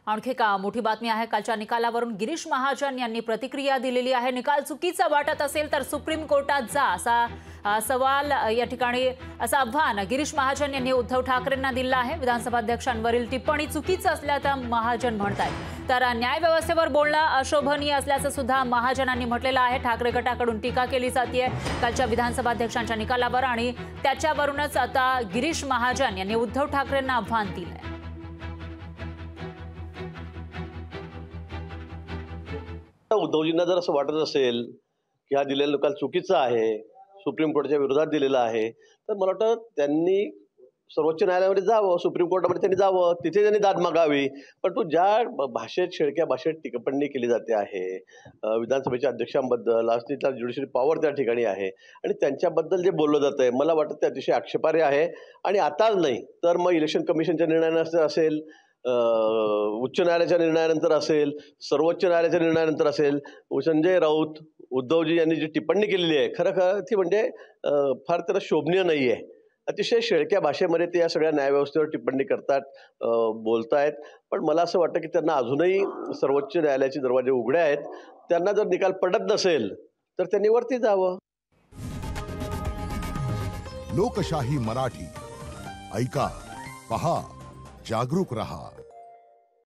आणखी का मोठी बातमी आहे। कालच्या निकालावरून गिरीश महाजन यांनी प्रतिक्रिया दिलेली आहे। निकाल चुकीचा वाटत असेल तर सुप्रीम कोर्टात जा असा सवाल या ठिकाणी असं आव्हान गिरीश महाजन यांनी उद्धव ठाकरेंना दिलं आहे। विधानसभा अध्यक्षांवरील टिप्पणी चुकीचं असल्याचं महाजन म्हणतात। तर न्याय व्यवस्थेवर बोलणं अशोभनीय असल्याचं सुद्धा महाजनांनी म्हटलेलं आहे। ठाकरे गटाकडून टीका केली जाते कालच्या विधानसभा अध्यक्षांच्या निकालावर आणि त्याच्यावरूनच आता गिरीश महाजन यांनी उद्धव ठाकरेंना आव्हान दिलंय। उद्धवजींना जर असं वाटत असेल की हा दिलेला निकाल चुकीचा आहे, सुप्रीम कोर्टाच्या विरोधात दिलेला आहे, तर मला वाटतं त्यांनी सर्वोच्च न्यायालयामध्ये जावं, सुप्रीम कोर्टामध्ये त्यांनी जावं, तिथे त्यांनी दाद मागावी। पण तो ज्या भाषेत शेळक्या भाषेत टिप्पणी केली जाते आहे विधानसभेच्या अध्यक्षांबद्दल, आज तिथला ज्युडिशरी पॉवर त्या ठिकाणी आहे आणि त्यांच्याबद्दल जे बोललं जातंय मला वाटतं ते अतिशय आक्षेपार्ह आहे। आणि आताच नाही तर मग इलेक्शन कमिशनच्या निर्णयानंतर असेल, उच्च न्यायालयाच्या निर्णयानंतर असेल, सर्वोच्च न्यायालयाच्या निर्णयानंतर असेल, संजय राऊत उद्धवजी यांनी जी टिप्पणी केलेली आहे खरं ती म्हणजे फार त्याला शोभनीय नाही आहे। अतिशय शेळक्या भाषेमध्ये ते या सगळ्या न्यायव्यवस्थेवर टिप्पणी करतात, बोलतायत। पण मला असं वाटतं की त्यांना अजूनही सर्वोच्च न्यायालयाचे दरवाजे उघडे आहेत। त्यांना जर निकाल पडत नसेल तर त्यांनी वरती जावं। लोकशाही मराठी ऐका, पहा, जागरूक रहा।